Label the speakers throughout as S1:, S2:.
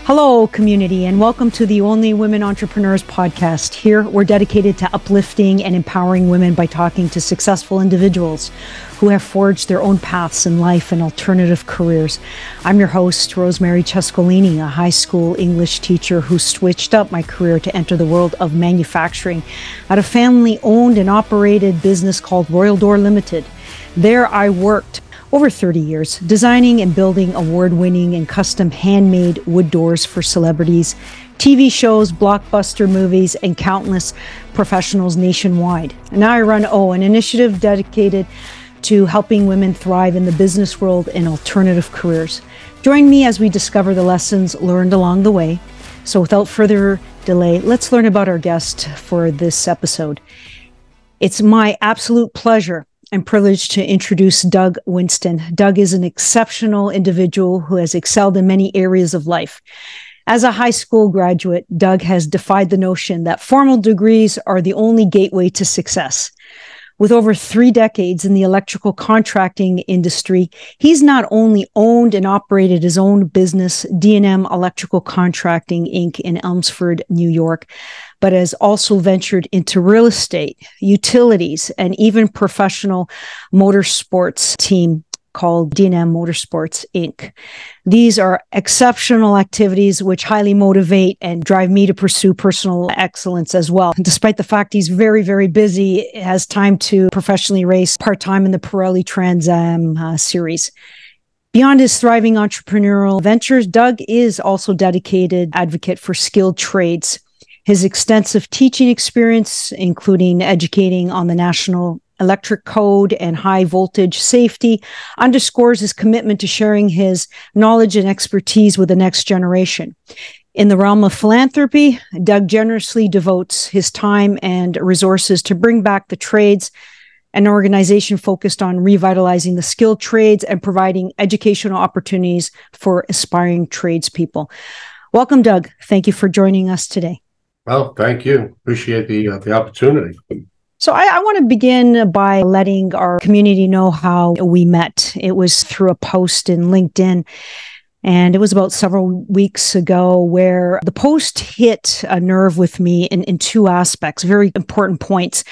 S1: Hello, community, and welcome to the Only Women Entrepreneurs podcast. Here, we're dedicated to uplifting and empowering women by talking to successful individuals who have forged their own paths in life and alternative careers. I'm your host, Rosemary Cescolini, a high school English teacher who switched up my career to enter the world of manufacturing at a family-owned and operated business called Royal Door Limited. There, I worked over 30 years, designing and building award-winning and custom handmade wood doors for celebrities, TV shows, blockbuster movies, and countless professionals nationwide. And now I run an initiative dedicated to helping women thrive in the business world and alternative careers. Join me as we discover the lessons learned along the way. So without further delay, let's learn about our guest for this episode. It's my absolute pleasure and privileged to introduce Doug Winston. Doug is an exceptional individual who has excelled in many areas of life. As a high school graduate, Doug has defied the notion that formal degrees are the only gateway to success. With over 3 decades in the electrical contracting industry, he's not only owned and operated his own business, D&M Electrical Contracting, Inc. in Elmsford, New York, but has also ventured into real estate, utilities, and even professional motorsports team called D&M Motorsports, Inc. These are exceptional activities which highly motivate and drive me to pursue personal excellence as well. Despite the fact he's very, very busy, has time to professionally race part-time in the Pirelli Trans Am series. Beyond his thriving entrepreneurial ventures, Doug is also a dedicated advocate for skilled trades. His extensive teaching experience, including educating on the National Electric Code and high voltage safety, underscores his commitment to sharing his knowledge and expertise with the next generation. In the realm of philanthropy, Doug generously devotes his time and resources to bring back the trades, an organization focused on revitalizing the skilled trades and providing educational opportunities for aspiring tradespeople. Welcome, Doug. Thank you for joining us today.
S2: Well, thank you. Appreciate the opportunity.
S1: So I want to begin by letting our community know how we met. It was through a post in LinkedIn, and it was about several weeks ago where the post hit a nerve with me in 2 aspects, very important points.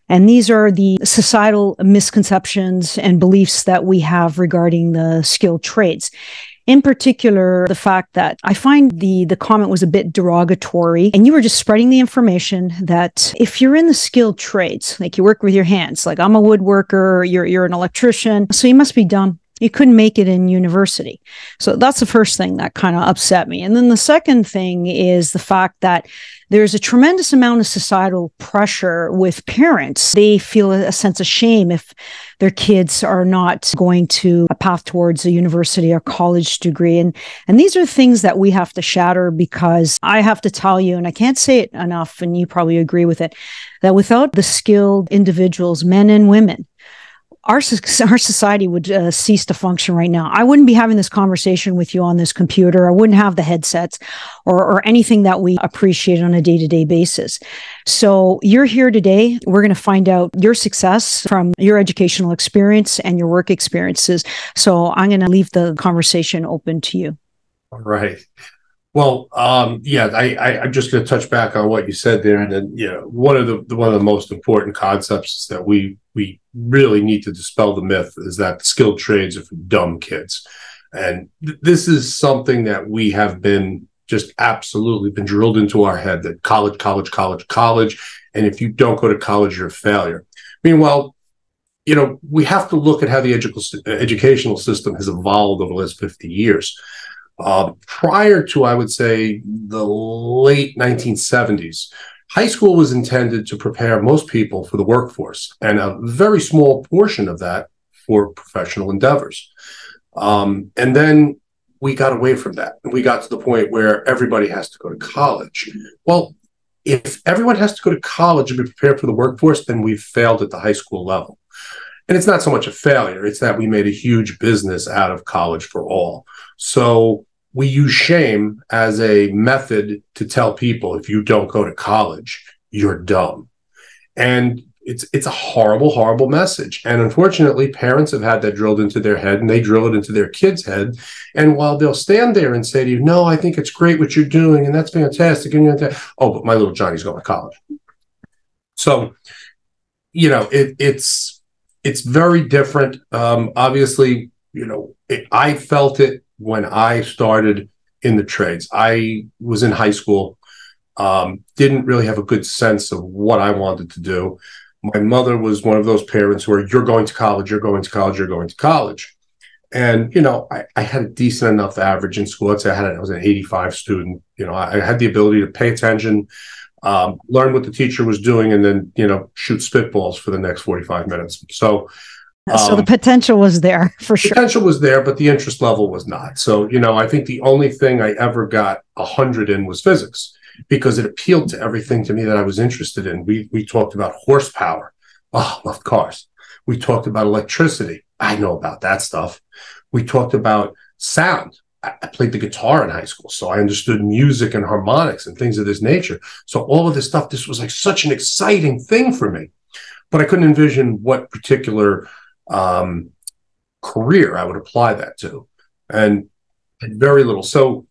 S1: And these are the societal misconceptions and beliefs that we have regarding the skilled trades. In particular, the fact that I find the comment was a bit derogatory, and you were just spreading the information that if you're in the skilled trades, like you work with your hands, like I'm a woodworker, you're an electrician, so you must be dumb. You couldn't make it in university. So that's the first thing that kind of upset me. And then the second thing is the fact that there's a tremendous amount of societal pressure with parents. They feel a sense of shame if their kids are not going to a path towards a university or college degree. And these are things that we have to shatter, because I have to tell you, and I can't say it enough, and you probably agree with it, that without the skilled individuals, men and women, our society would cease to function right now. I wouldn't be having this conversation with you on this computer. I wouldn't have the headsets or anything that we appreciate on a day-to-day basis. So you're here today. We're going to find out your success from your educational experience and your work experiences. So I'm going to leave the conversation open to you.
S2: All right. Well, I'm just going to touch back on what you said there, and then one of the most important concepts that we really need to dispel the myth is that skilled trades are for dumb kids, and this is something that we have been just absolutely been drilled into our head, that college, and if you don't go to college, you're a failure. Meanwhile, we have to look at how the educational system has evolved over the last 50 years. Prior to, I would say, the late 1970s, high school was intended to prepare most people for the workforce, and a very small portion of that for professional endeavors. And then we got away from that, and we got to the point where everybody has to go to college. Well, if everyone has to go to college and be prepared for the workforce, then we've failed at the high school level. And it's not so much a failure, it's that we made a huge business out of college for all. So we use shame as a method to tell people, if you don't go to college, you're dumb. And it's a horrible, horrible message. And unfortunately, parents have had that drilled into their head, and they drill it into their kids' head. And while they'll stand there and say to you, no, I think it's great what you're doing, and that's fantastic. And oh, but my little Johnny's going to college. So, it's very different. Obviously, I felt it when I started in the trades. I was in high school, didn't really have a good sense of what I wanted to do. My mother was one of those parents where you're going to college, you're going to college, you're going to college. And, I had a decent enough average in school. I'd say I was an 85 student. I had the ability to pay attention, learn what the teacher was doing, and then, shoot spitballs for the next 45 minutes. So
S1: the potential was there for sure.
S2: Potential was there, but the interest level was not. So, I think the only thing I ever got 100 in was physics, because it appealed to everything to me that I was interested in. We talked about horsepower. Oh, I love cars. We talked about electricity. I know about that stuff. We talked about sound. I played the guitar in high school, so I understood music and harmonics and things of this nature. So all of this stuff, this was like such an exciting thing for me. But I couldn't envision what particular career I would apply that to. And very little. So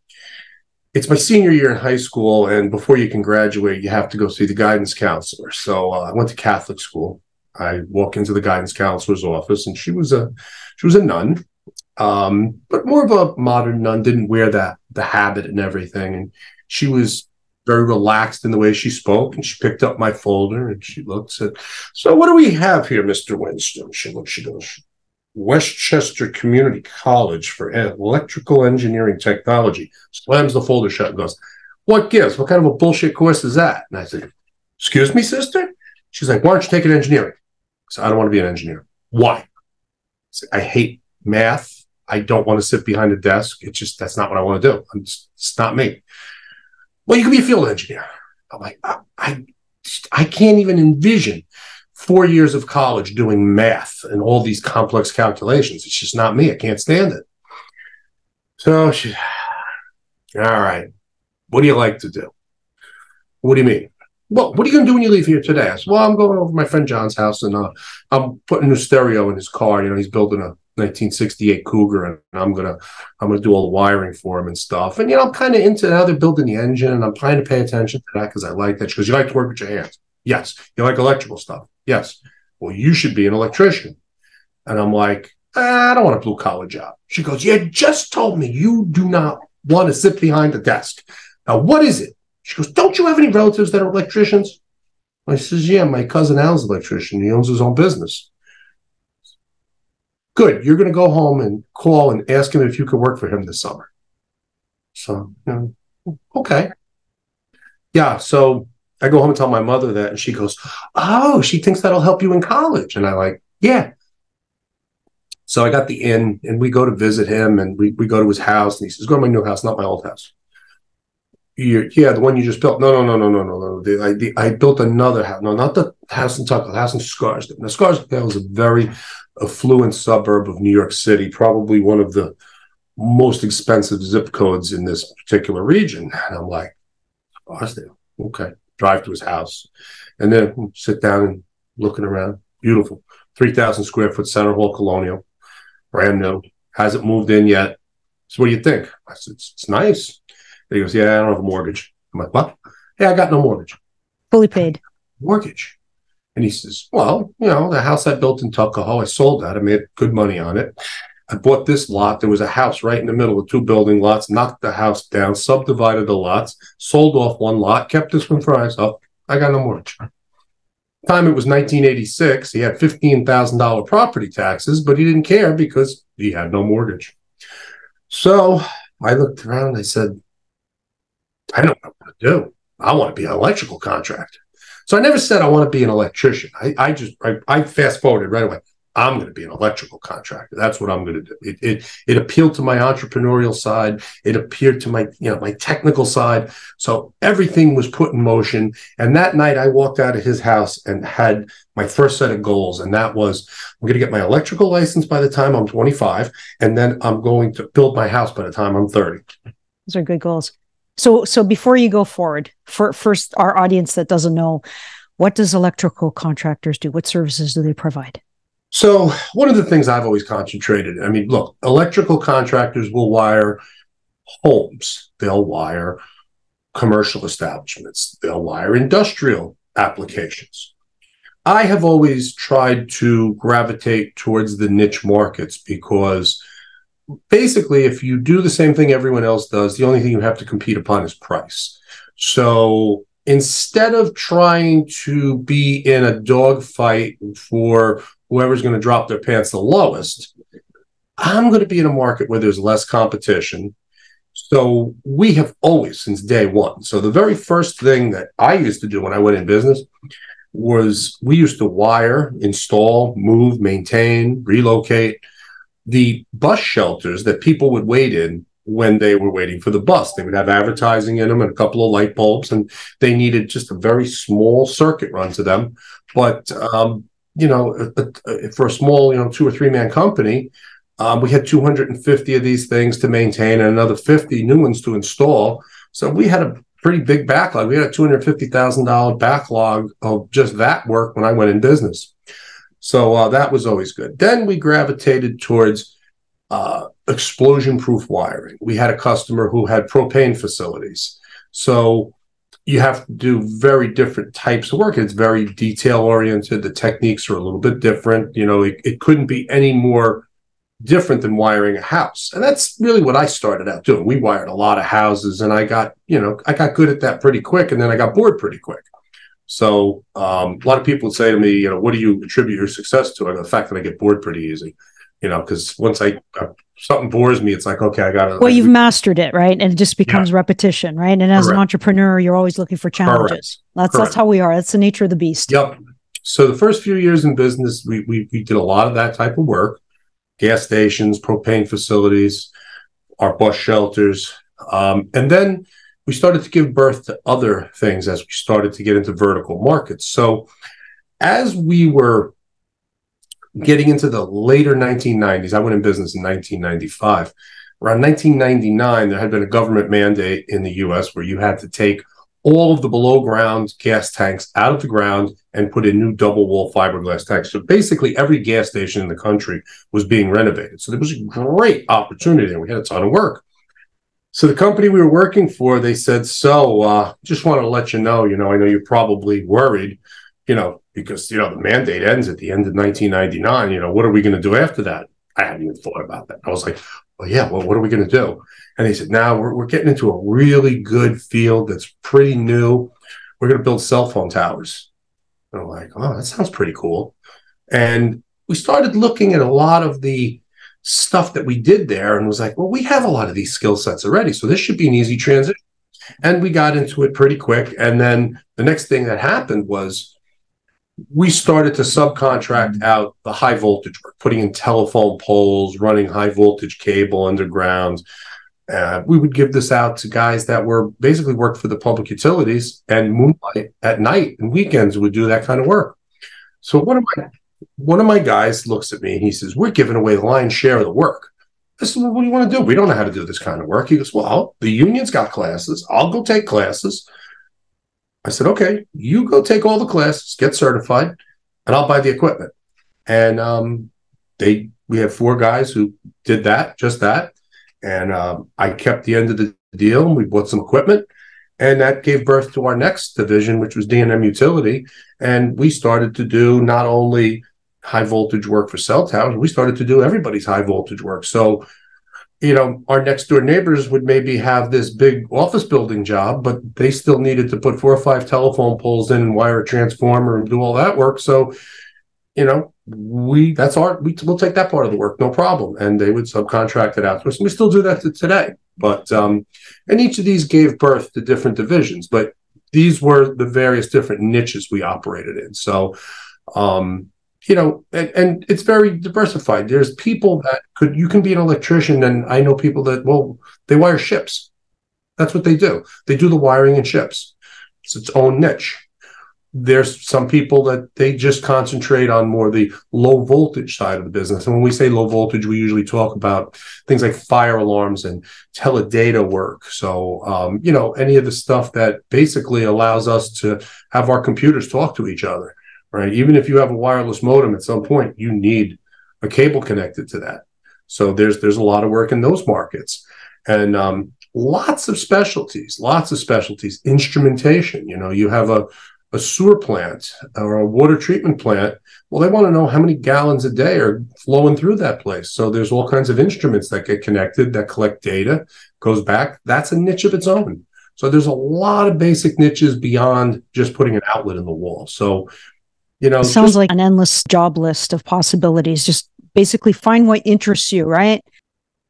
S2: it's my senior year in high school, and before you can graduate, you have to go see the guidance counselor. So I went to Catholic school. I walk into the guidance counselor's office, and she was a nun, but more of a modern nun. Didn't wear the habit and everything, and she was very relaxed in the way she spoke. And she picked up my folder and she looked, said, "So what do we have here, Mr. Winston?" She looked. She goes, "Westchester Community College for Electrical Engineering Technology." Slams the folder shut and goes, "What gives? What kind of a bullshit course is that?" And I said, "Excuse me, sister?" She's like, "Why don't you take an engineering?" I said, "I don't want to be an engineer." "Why?" I said, "I hate math. I don't want to sit behind a desk. That's not what I want to do. It's not me." "Well, you can be a field engineer." I'm like, I can't even envision 4 years of college doing math and all these complex calculations. It's just not me. I can't stand it. So she, "All right, what do you like to do?" "What do you mean?" "Well, what are you going to do when you leave here today?" I said, "Well, I'm going over to my friend John's house, and I'm putting a new stereo in his car. He's building a 1968 Cougar, and I'm gonna do all the wiring for him and stuff. And I'm kind of into how they're building the engine, and I'm trying to pay attention to that because I like that." She goes, "You like to work with your hands?" "Yes." "You like electrical stuff?" "Yes." "Well, you should be an electrician." And I'm like, "I don't want a blue collar job." She goes, "You just told me you do not want to sit behind the desk. Now, what is it?" She goes, "Don't you have any relatives that are electricians?" I says, "Yeah, my cousin Al's an electrician. He owns his own business." "Good. You're going to go home and call and ask him if you could work for him this summer." So, okay. Yeah. So I go home and tell my mother that, and she goes, "Oh, she thinks that'll help you in college." And I like, yeah. So I got the in, and we go to visit him, and we go to his house, and he says, "Go to my new house, not my old house." "Yeah, the one you just built." No. I built another house. No, not the house in Tuckahoe, the house in Scarsdale. Now, Scarsdale is a very affluent suburb of New York City, probably one of the most expensive zip codes in this particular region. And I'm like, "Scarsdale, okay." Drive to his house, and then sit down and looking around. Beautiful, 3,000 square foot center hall colonial, brand new, hasn't moved in yet. So what do you think? I said, "It's nice." And he goes, "Yeah, I don't have a mortgage." I'm like, "What?" "Yeah, I got no mortgage."
S1: Fully paid.
S2: Mortgage. And he says, "Well, the house I built in Tuckahoe, I sold that. I made good money on it. I bought this lot. There was a house right in the middle of 2 building lots, knocked the house down, subdivided the lots, sold off one lot, kept this one for myself. I got no mortgage." Time it was 1986. He had $15,000 property taxes, but he didn't care because he had no mortgage. So I looked around. I said, I don't know what to do. I want to be an electrical contractor. So I never said I want to be an electrician. I fast forwarded right away. I'm going to be an electrical contractor. That's what I'm going to do. It appealed to my entrepreneurial side. It appealed to my my technical side. So everything was put in motion. And that night I walked out of his house and had my first set of goals. And that was, I'm going to get my electrical license by the time I'm 25. And then I'm going to build my house by the time I'm 30.
S1: Those are good goals. So before you go forward, for first, our audience that doesn't know, What does electrical contractors do? What services do they provide?
S2: So one of the things I've always concentrated, I mean, look, electrical contractors will wire homes. They'll wire commercial establishments. They'll wire industrial applications. I have always tried to gravitate towards the niche markets because basically, if you do the same thing everyone else does, the only thing you have to compete upon is price. So instead of trying to be in a dogfight for whoever's going to drop their pants the lowest, I'm going to be in a market where there's less competition. So we have always, since day one. So the very first thing that I used to do when I went in business was we used to wire, install, move, maintain, relocate the bus shelters that people would wait in when they were waiting for the bus. They would have advertising in them and a couple of light bulbs, and they needed just a very small circuit run to them. But, for a small, 2 or 3 man company, we had 250 of these things to maintain and another 50 new ones to install. So we had a pretty big backlog. We had a $250,000 backlog of just that work when I went in business. So that was always good. Then we gravitated towards explosion-proof wiring. We had a customer who had propane facilities. So you have to do very different types of work. It's very detail-oriented. The techniques are a little bit different. It couldn't be any more different than wiring a house. And that's really what I started out doing. We wired a lot of houses, and I got good at that pretty quick, and then I got bored pretty quick. So a lot of people would say to me, what do you attribute your success to? I go, the fact that I get bored pretty easy, because once something bores me, it's like, okay, I got to.
S1: Well, you've mastered it, right? And it just becomes repetition, right? And as an entrepreneur, you're always looking for challenges. That's how we are. That's the nature of the beast.
S2: Yep. So the first few years in business, we did a lot of that type of work. Gas stations, propane facilities, our bus shelters. And then we started to give birth to other things as we started to get into vertical markets. So as we were getting into the later 1990s, I went in business in 1995. Around 1999, there had been a government mandate in the U.S. where you had to take all of the below ground gas tanks out of the ground and put in new double wall fiberglass tanks. So basically every gas station in the country was being renovated. So there was a great opportunity and we had a ton of work. So the company we were working for, they said, just want to let you know, I know you're probably worried, because, the mandate ends at the end of 1999. What are we going to do after that? I hadn't even thought about that. I was like, well, yeah, what are we going to do? And they said, now we're getting into a really good field that's pretty new. We're going to build cell phone towers. And I'm like, oh, that sounds pretty cool. And we started looking at a lot of the stuff that we did there and was like, well, we have a lot of these skill sets already, so this should be an easy transition. And we got into it pretty quick. And then the next thing that happened was we started to subcontract out the high voltage work, putting in telephone poles, running high voltage cable underground. We would give this out to guys that were basically worked for the public utilities and moonlight at night and weekends would do that kind of work. So one of my guys looks at me and he says, we're giving away the lion's share of the work. I said, well, what do you want to do? We don't know how to do this kind of work. He goes, well, the union's got classes. I'll go take classes. I said, okay, you go take all the classes, get certified, and I'll buy the equipment. And we had 4 guys who did that, just that. And I kept the end of the deal, and we bought some equipment. And that gave birth to our next division, which was D&M Utility. And we started to do not only high voltage work for cell towers, we started to do everybody's high voltage work. So, our next door neighbors would maybe have this big office building job, but they still needed to put 4 or 5 telephone poles in and wire a transformer and do all that work. So, we'll take that part of the work, no problem. And they would subcontract it out to us. And we still do that today. But, and each of these gave birth to different divisions, but these were the various different niches we operated in. So, and it's very diversified. There's people that you can be an electrician, and I know people that, they wire ships. That's what they do. They do the wiring in ships. It's its own niche. there's some people that they just concentrate on more the low voltage side of the business. And when we say low voltage, we usually talk about things like fire alarms and teledata work. So, any of the stuff that basically allows us to have our computers talk to each other, right? Even if you have a wireless modem at some point, you need a cable connected to that. So there's a lot of work in those markets. And lots of specialties, instrumentation. You have a sewer plant or a water treatment plant. Well, they want to know how many gallons a day are flowing through that place. So there's all kinds of instruments that get connected that collect data, goes back. That's a niche of its own. So there's a lot of basic niches beyond just putting an outlet in the wall. So,
S1: it sounds like an endless job list of possibilities. Just basically find what interests you, right?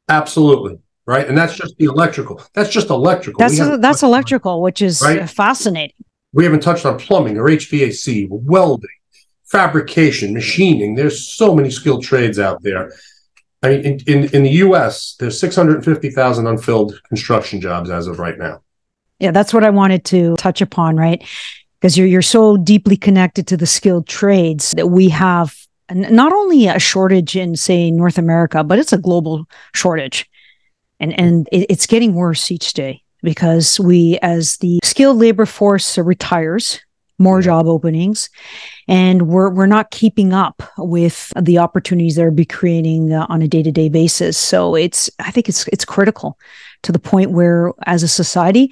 S2: Absolutely. Right. And that's just the electrical. That's just electrical.
S1: That's electrical, which is fascinating.
S2: We haven't touched on plumbing or HVAC, welding, fabrication, machining. There's so many skilled trades out there. I mean, in the U.S., there's 650,000 unfilled construction jobs as of right now.
S1: Yeah, that's what I wanted to touch upon, right? Because you're so deeply connected to the skilled trades that we have not only a shortage in, say, North America, but it's a global shortage. And it's getting worse each day because as the skilled labor force retires, more job openings, and we're not keeping up with the opportunities that are be creating on a day-to-day basis. So I think it's critical to the point where, as a society,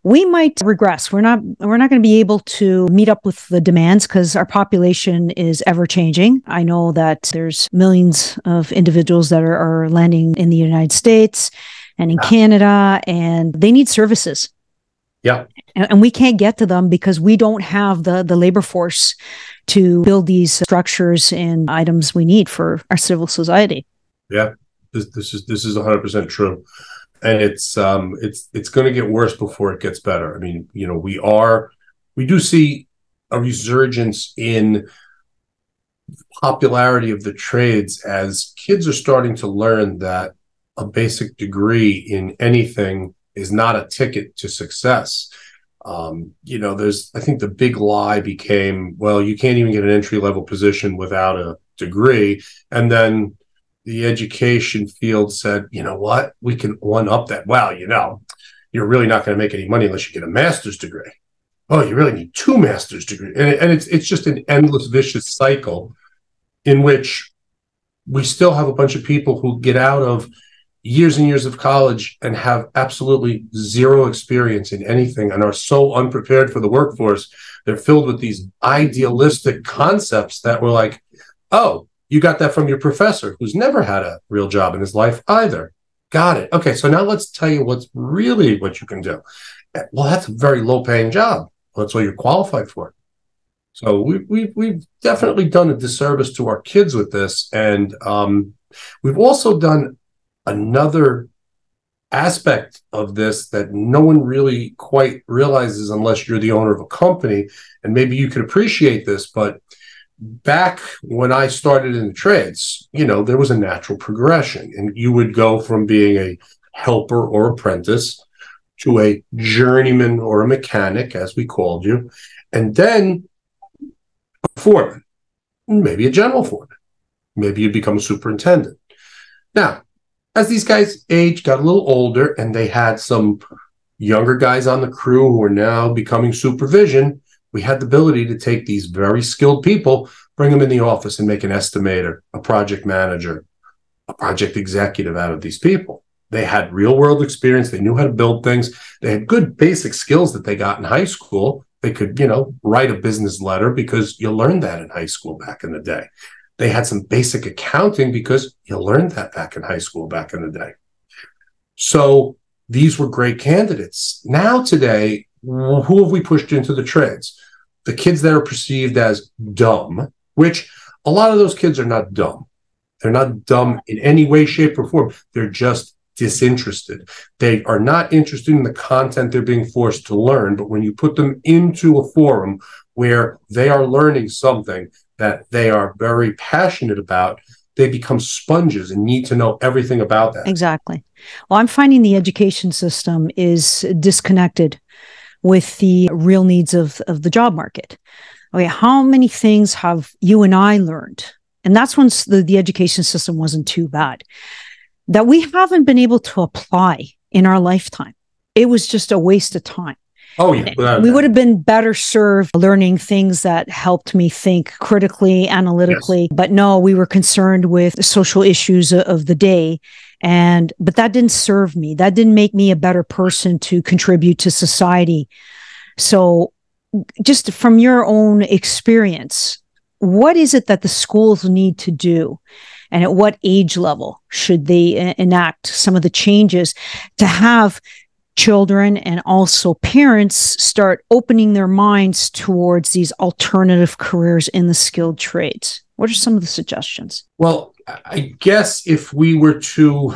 S1: we might regress. We're not going to be able to meet up with the demands because our population is ever changing. I know that there's millions of individuals that are landing in the United States and in Canada, and they need services.
S2: Yeah.
S1: And we can't get to them because we don't have the labor force to build these structures and items we need for our civil society.
S2: Yeah, this is 100% true. And it's going to get worse before it gets better. I mean, we do see a resurgence in popularity of the trades as kids are starting to learn that a basic degree in anything is not a ticket to success. I think the big lie became, well, you can't even get an entry-level position without a degree. And then the education field said, you know what, we can one-up that. Well, you're really not going to make any money unless you get a master's degree. Oh, you really need 2 master's degrees. And it's just an endless vicious cycle in which we still have a bunch of people who get out of years and years of college and have absolutely zero experience in anything and are so unprepared for the workforce. They're filled with these idealistic concepts that were like, oh, you got that from your professor who's never had a real job in his life either. Got it. Okay, so now let's tell you what you can do. Well, that's a very low-paying job. Well, that's what you're qualified for. So we've definitely done a disservice to our kids with this, and we've also done another aspect of this that no one really quite realizes unless you're the owner of a company, and maybe you could appreciate this, but back when I started in the trades, there was a natural progression, and you would go from being a helper or apprentice to a journeyman or a mechanic, as we called you, and then a foreman, maybe a general foreman. Maybe you'd become a superintendent. Now, as these guys aged, got a little older, and they had some younger guys on the crew who are now becoming supervision, we had the ability to take these very skilled people, bring them in the office, and make an estimator, a project manager, a project executive out of these people. They had real-world experience. They knew how to build things. They had good basic skills that they got in high school. They could, write a business letter because you learned that in high school back in the day. They had some basic accounting because you learned that back in high school back in the day. So these were great candidates. Now today, who have we pushed into the trades? The kids that are perceived as dumb, which a lot of those kids are not dumb. They're not dumb in any way, shape, or form. They're just disinterested. They are not interested in the content they're being forced to learn. But when you put them into a forum where they are learning something that they are very passionate about, they become sponges and need to know everything about that.
S1: Exactly. Well, I'm finding the education system is disconnected with the real needs of the job market. Okay, how many things have you and I learned? And that's when the education system wasn't too bad, that we haven't been able to apply in our lifetime. It was just a waste of time.
S2: Oh, yeah.
S1: We would have been better served learning things that helped me think critically, analytically. Yes. But no, we were concerned with the social issues of the day. But that didn't serve me. That didn't make me a better person to contribute to society. So just from your own experience, what is it that the schools need to do? And at what age level should they enact some of the changes to have children and also parents start opening their minds towards these alternative careers in the skilled trades? What are some of the suggestions?
S2: Well, I guess if we were to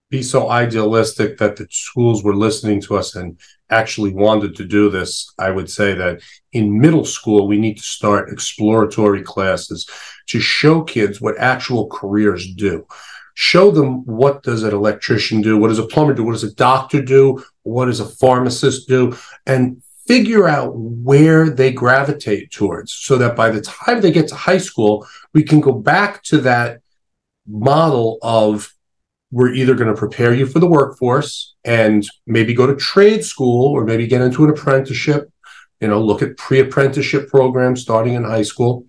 S2: be so idealistic that the schools were listening to us and actually wanted to do this, I would say that in middle school, we need to start exploratory classes to show kids what actual careers do. Show them, what does an electrician do? What does a plumber do? What does a doctor do? What does a pharmacist do? And figure out where they gravitate towards, so that by the time they get to high school, we can go back to that model of, we're either going to prepare you for the workforce and maybe go to trade school, or maybe get into an apprenticeship, look at pre-apprenticeship programs starting in high school,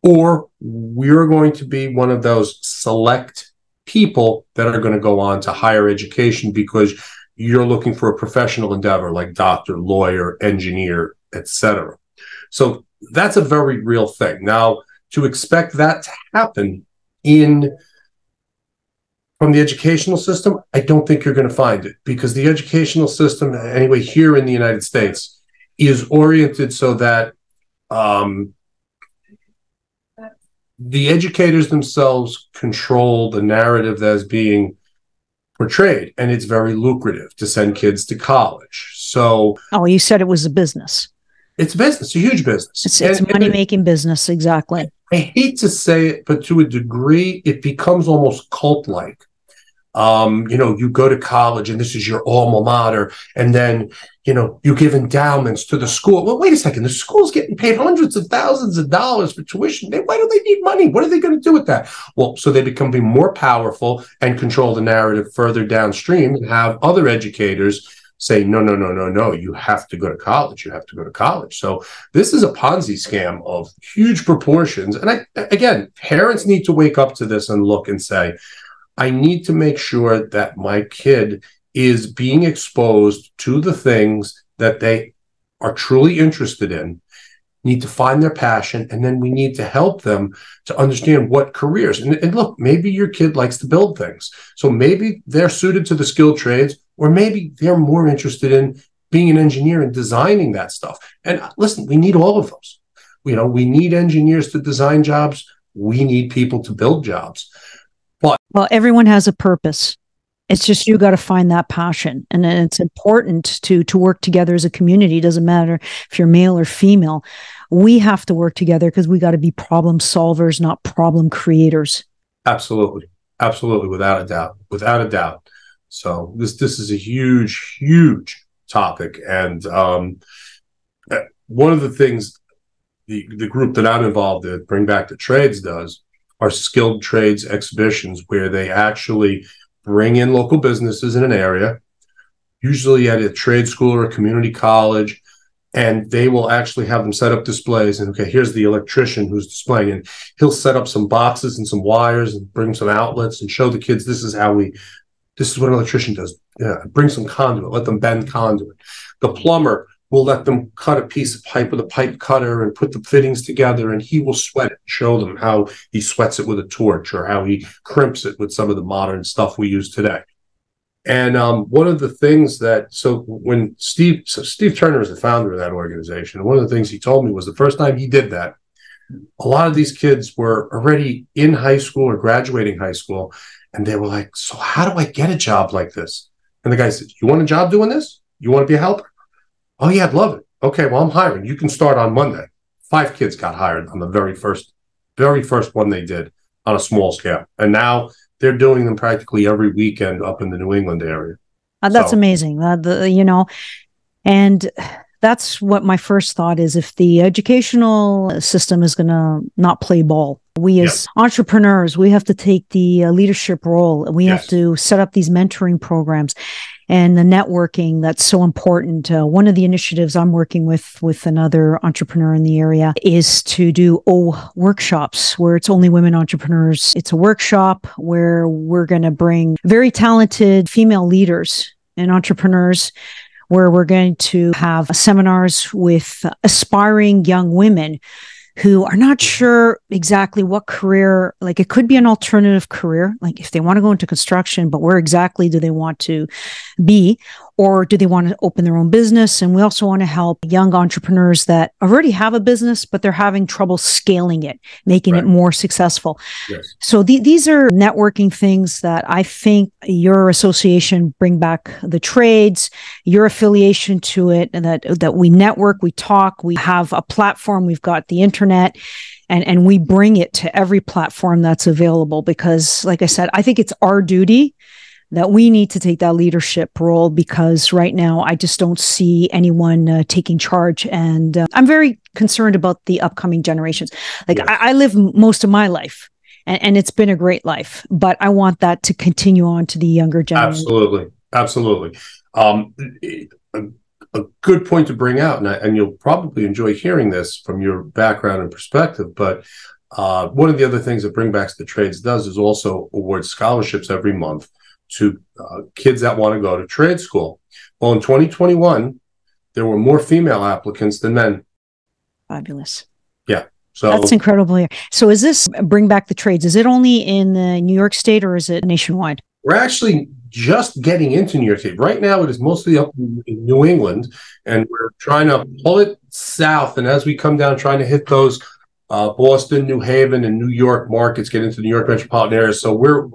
S2: or we're going to be one of those select people that are going to go on to higher education because you're looking for a professional endeavor like doctor, lawyer, engineer, etc. So that's a very real thing. Now, to expect that to happen from the educational system, I don't think you're going to find it, because the educational system, anyway, here in the United States, is oriented so that the educators themselves control the narrative that is being portrayed, and it's very lucrative to send kids to college. So,
S1: you said it was a business.
S2: It's a business, a huge business.
S1: It's money-making business, exactly.
S2: I hate to say it, but to a degree, it becomes almost cult-like. You go to college and this is your alma mater, and then, you give endowments to the school. Well, wait a second, the school's getting paid hundreds of thousands of dollars for tuition. Why do they need money? What are they going to do with that? Well, so they become more powerful and control the narrative further downstream, and have other educators say, no, you have to go to college. You have to go to college. So this is a Ponzi scam of huge proportions. And again, parents need to wake up to this and look and say, I need to make sure that my kid is being exposed to the things that they are truly interested in, need to find their passion, and then we need to help them to understand what careers. And look, maybe your kid likes to build things. So maybe they're suited to the skilled trades, or maybe they're more interested in being an engineer and designing that stuff. And listen, we need all of those. We need engineers to design jobs. We need people to build jobs.
S1: Well, everyone has a purpose. It's just, you got to find that passion. And it's important to work together as a community. It doesn't matter if you're male or female. We have to work together because we got to be problem solvers, not problem creators.
S2: Absolutely. Absolutely. Without a doubt. So this is a huge, huge topic. And one of the things the group that I'm involved in, Bring Back the Trades, does are skilled trades exhibitions, where they actually bring in local businesses in an area, usually at a trade school or a community college, and they will actually have them set up displays. And okay, here's the electrician who's displaying, and he'll set up some boxes and some wires and bring some outlets and show the kids, this is what an electrician does. Yeah, bring some conduit, let them bend conduit. The plumber will let them cut a piece of pipe with a pipe cutter and put the fittings together, and he will sweat it, show them how he sweats it with a torch, or how he crimps it with some of the modern stuff we use today. And one of the things when Steve Turner is the founder of that organization, one of the things he told me was the first time he did that, a lot of these kids were already in high school or graduating high school, and they were like, so how do I get a job like this? And the guy said, you want a job doing this? You want to be a helper? Oh, yeah, I'd love it. Okay, well, I'm hiring. You can start on Monday. 5 kids got hired on the very first one they did on a small scale. And now they're doing them practically every weekend up in the New England area.
S1: That's amazing. And That's what my first thought is. If the educational system is going to not play ball, we as entrepreneurs, we have to take the leadership role, and we have to set up these mentoring programs and the networking that's so important. One of the initiatives I'm working with another entrepreneur in the area is to do workshops where it's only women entrepreneurs. It's a workshop where we're going to bring very talented female leaders and entrepreneurs, where we're going to have seminars with aspiring young women who are not sure exactly what career, like it could be an alternative career, like if they want to go into construction, but where exactly do they want to be? Or do they want to open their own business? And we also want to help young entrepreneurs that already have a business, but they're having trouble scaling it, making it more successful.
S2: Yes.
S1: So these are networking things that I think your association, Bring Back the Trades, your affiliation to it, and that we network, we talk, we have a platform, we've got the internet, and we bring it to every platform that's available. Because like I said, I think it's our duty that we need to take that leadership role, because right now I just don't see anyone taking charge. And I'm very concerned about the upcoming generations. Like I live most of my life and it's been a great life, but I want that to continue on to the younger generation.
S2: Absolutely. Absolutely. A good point to bring out, and you'll probably enjoy hearing this from your background and perspective, but one of the other things that Bring Back the Trades does is also award scholarships every month to kids that want to go to trade school. Well, in 2021, there were more female applicants than men.
S1: Fabulous.
S2: Yeah. So
S1: that's incredible. So is this Bring Back the Trades? Is it only in New York State or is it nationwide?
S2: We're actually just getting into New York State. Right now, it is mostly up in New England, and we're trying to pull it south. And as we come down, trying to hit those Boston, New Haven, and New York markets, get into the New York metropolitan area. So we're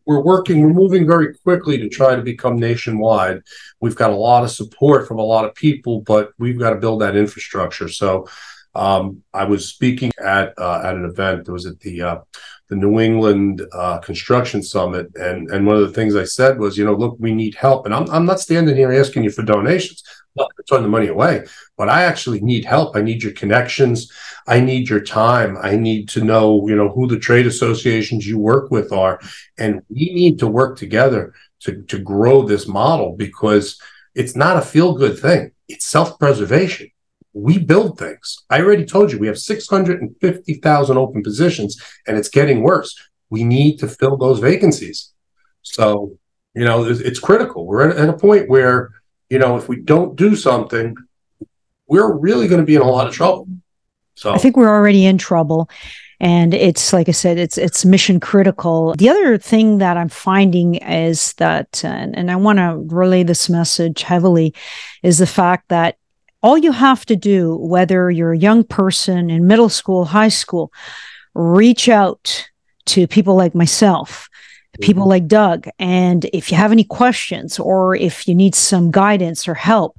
S2: moving very quickly to try to become nationwide. We've got a lot of support from a lot of people, but we've got to build that infrastructure. So I was speaking at an event that was at the New England Construction Summit, and one of the things I said was, look, we need help, and I'm not standing here asking you for donations. I'm not going to turn the money away, but I actually need help. I need your connections. I need your time. I need to know, who the trade associations you work with are, and we need to work together to grow this model, because it's not a feel-good thing. It's self-preservation. We build things. I already told you we have 650,000 open positions, and it's getting worse. We need to fill those vacancies. So, it's critical. We're at a point where, if we don't do something, we're really going to be in a lot of trouble. So
S1: I think we're already in trouble. And it's, like I said, it's mission critical. The other thing that I'm finding is that, and I want to relay this message heavily, is the fact that all you have to do, whether you're a young person in middle school, high school, reach out to people like myself, people like Doug. And if you have any questions, or if you need some guidance or help,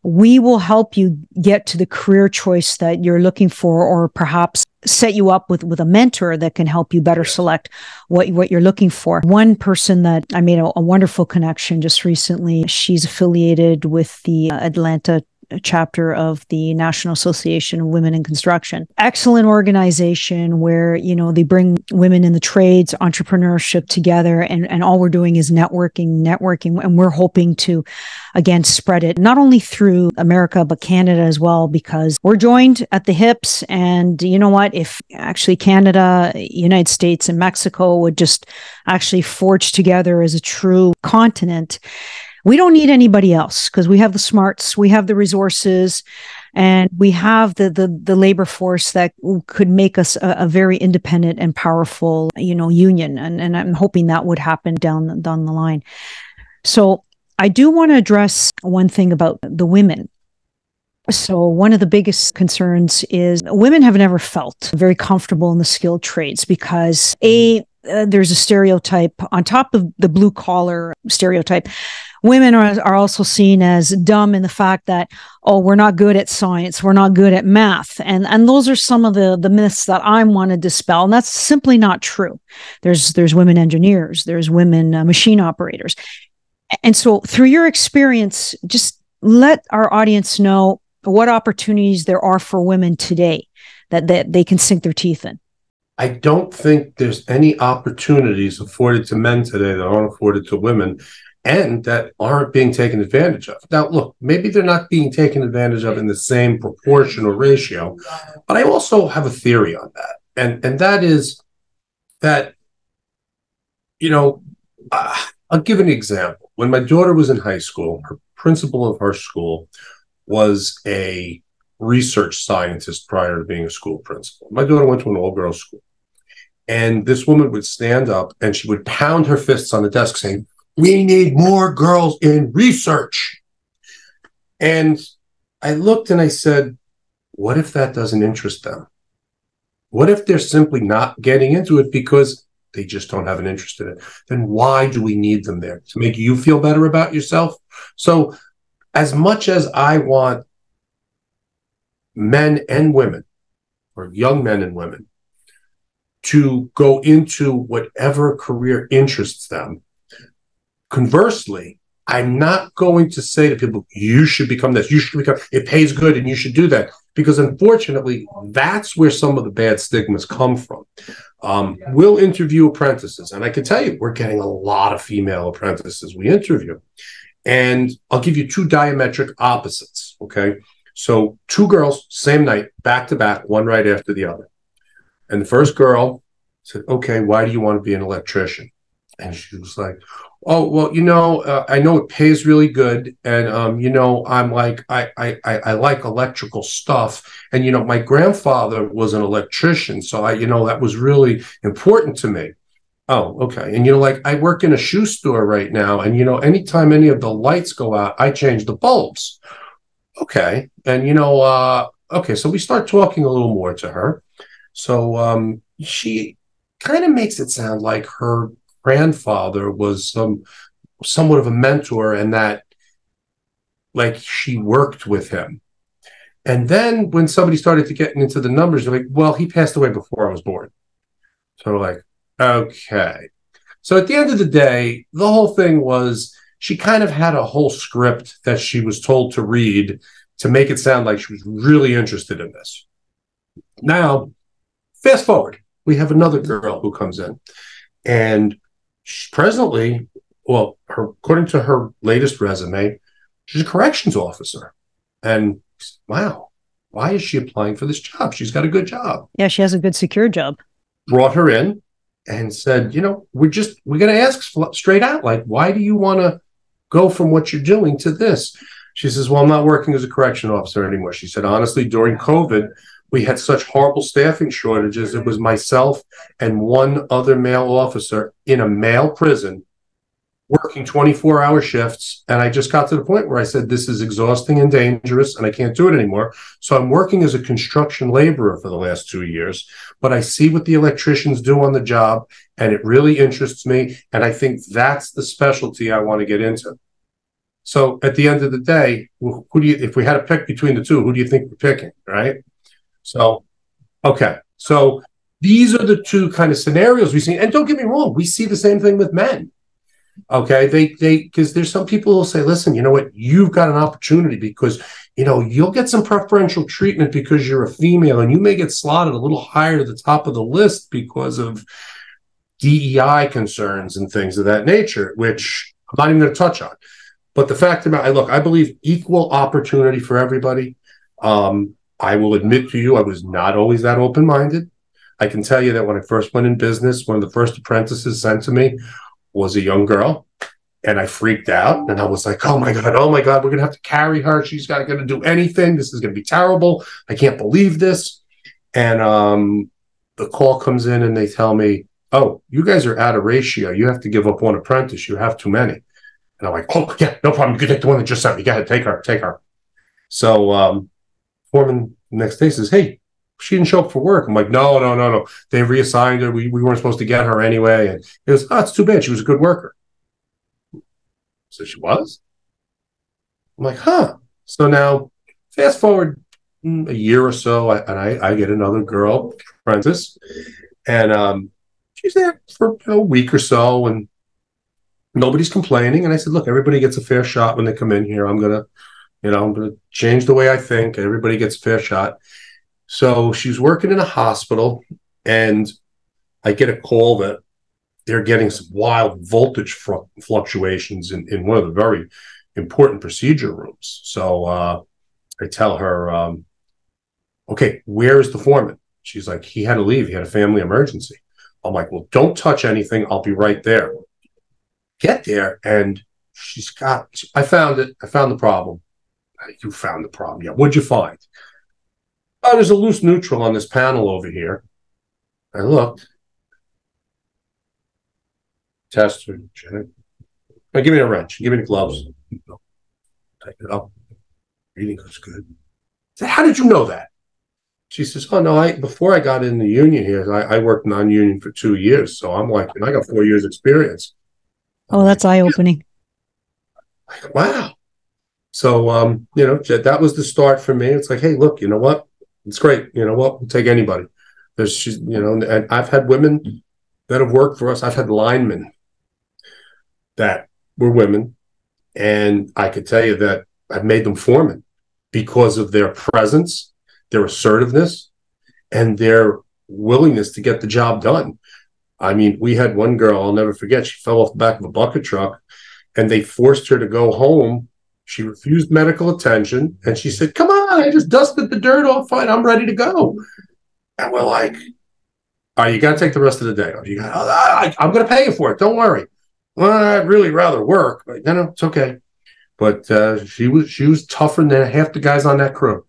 S1: we will help you get to the career choice that you're looking for, or perhaps set you up with a mentor that can help you better select what you're looking for. One person that I made a wonderful connection just recently, she's affiliated with the Atlanta chapter of the National Association of Women in Construction. Excellent organization where, they bring women in the trades, entrepreneurship together, and all we're doing is networking, and we're hoping to, again, spread it not only through America, but Canada as well, because we're joined at the hips. And you know what? If actually Canada, United States, and Mexico would just actually forge together as a true continent, we don't need anybody else, because we have the smarts, we have the resources, and we have the labor force that could make us a very independent and powerful, union. And I'm hoping that would happen down the line. So I do want to address one thing about the women. So one of the biggest concerns is women have never felt very comfortable in the skilled trades, because there's a stereotype on top of the blue collar stereotype. Women are also seen as dumb in the fact that, we're not good at science, we're not good at math. And those are some of the myths that I want to dispel. And that's simply not true. There's women engineers, there's women machine operators. And so through your experience, just let our audience know what opportunities there are for women today that they can sink their teeth in?
S2: I don't think there's any opportunities afforded to men today that aren't afforded to women and that aren't being taken advantage of. Now, look, maybe they're not being taken advantage of in the same proportion or ratio, but I also have a theory on that. And that is that, I'll give an example. When my daughter was in high school, her principal of her school was a research scientist prior to being a school principal. My daughter went to an all-girls school. And this woman would stand up and she would pound her fists on the desk saying, "We need more girls in research." And I looked and I said, what if that doesn't interest them? What if they're simply not getting into it because they just don't have an interest in it? Then why do we need them there? To make you feel better about yourself? So as much as I want men and women, or young men and women, to go into whatever career interests them, conversely, I'm not going to say to people, you should become this, you should become, it pays good and you should do that. Because unfortunately, that's where some of the bad stigmas come from. We'll interview apprentices, and I can tell you, we're getting a lot of female apprentices we interview. And I'll give you two diametric opposites, okay? So two girls, same night, back to back, one right after the other. And the first girl said, "Okay, why do you want to be an electrician?" And she was like, "Oh, well, I know it pays really good. And, I'm like, I like electrical stuff. And, my grandfather was an electrician. So that was really important to me." "Oh, okay." "And, I work in a shoe store right now. And, anytime any of the lights go out, I change the bulbs." "Okay." And, okay, so we start talking a little more to her. So she kind of makes it sound like her grandfather was somewhat of a mentor and that like she worked with him. And then when somebody started to get into the numbers, they're like, "Well, he passed away before I was born." So we're like, okay. So at the end of the day, the whole thing was she kind of had a whole script that she was told to read to make it sound like she was really interested in this. Now, fast forward, we have another girl who comes in, and she's presently, according to her latest resume, she's a corrections officer. And wow, why is she applying for this job? She's got a good job.
S1: Yeah, she has a good secure job.
S2: Brought her in and said, we're going to ask straight out, like, why do you want to go from what you're doing to this? She says, "Well, I'm not working as a correction officer anymore." She said, "Honestly, during COVID, we had such horrible staffing shortages. It was myself and one other male officer in a male prison working 24-hour shifts. And I just got to the point where I said, this is exhausting and dangerous, and I can't do it anymore. So I'm working as a construction laborer for the last 2 years. But I see what the electricians do on the job, and it really interests me. And I think that's the specialty I want to get into." So at the end of the day, if we had to pick between the two, who do you think we're picking, right? So, okay. So these are the two kind of scenarios we see. And don't get me wrong, we see the same thing with men. Okay. Because there's some people who say, "Listen, you know what? You've got an opportunity because, you'll get some preferential treatment because you're a female, and you may get slotted a little higher to the top of the list because of DEI concerns and things of that nature," which I'm not even going to touch on. But the fact about it, I believe equal opportunity for everybody. I will admit to you, I was not always that open-minded. I can tell you that when I first went in business, one of the first apprentices sent to me was a young girl, and I freaked out. And I was like, oh my God, we're going to have to carry her. She's not going to do anything. This is going to be terrible. I can't believe this. And the call comes in and they tell me, "Oh, you guys are out of ratio. You have to give up one apprentice. You have too many." And I'm like, "Oh, yeah, no problem. You can take the one that just sent me. Go ahead, take her. So foreman the next day says, "Hey, she didn't show up for work." I'm like, no. They reassigned her. We weren't supposed to get her anyway. And it was, "Oh, it's too bad. She was a good worker." So she was? I'm like, huh. So now fast forward a year or so, and I get another girl apprentice, and she's there for a week or so, and nobody's complaining. And I said, "Look, everybody gets a fair shot when they come in here. I'm going to, I'm going to change the way I think. Everybody gets a fair shot. So she's working in a hospital, and I get a call that they're getting some wild voltage fluctuations in one of the very important procedure rooms. So I tell her, okay, where is the foreman? She's like, he had to leave. He had a family emergency. I'm like, well, don't touch anything. I'll be right there. Get there, and I found it. I found the problem. You found the problem. Yeah. What'd you find? Oh, there's a loose neutral on this panel over here. I looked. Tester. Check. Give me a wrench. Give me the gloves. Take it up. Reading looks good. I said, how did you know that? She says, oh, no, before I got in the union here, I worked non-union for 2 years. So I'm like, I got 4 years experience.
S1: Oh, that's eye-opening.
S2: Wow. So, that was the start for me. It's like, hey, look, you know what? It's great. You know what? We'll take anybody. And I've had women that have worked for us. I've had linemen that were women. And I could tell you that I've made them foremen because of their presence, their assertiveness, and their willingness to get the job done. I mean, we had one girl, I'll never forget, she fell off the back of a bucket truck, and they forced her to go home. She refused medical attention, and she said, come on, I just dusted the dirt off, fine, I'm ready to go. And we're like, all right, you got to take the rest of the day off. I'm going to pay you for it, don't worry. Well, I'd really rather work. But, no, it's okay. But she was tougher than half the guys on that crew.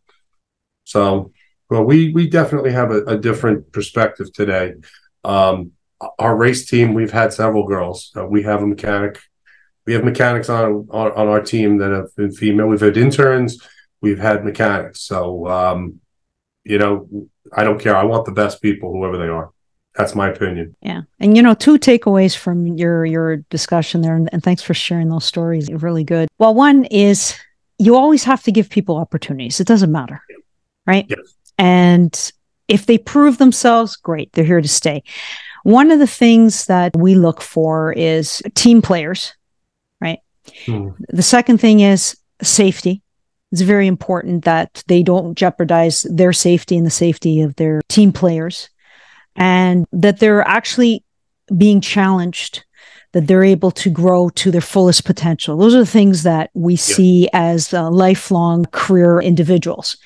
S2: So, well, we definitely have a different perspective today. Our race team, we've had several girls. We have a mechanic. We have mechanics on our team that have been female. We've had interns. We've had mechanics. So, I don't care. I want the best people, whoever they are. That's my opinion.
S1: Yeah. And, 2 takeaways from your discussion there. And thanks for sharing those stories. They're really good. Well, one is you always have to give people opportunities. It doesn't matter. Right.
S2: Yes.
S1: And if they prove themselves, great. They're here to stay. One of the things that we look for is team players. Right. The second thing is safety. It's very important that they don't jeopardize their safety and the safety of their team players, and that they're actually being challenged, that they're able to grow to their fullest potential. Those are the things that we see as lifelong career individuals.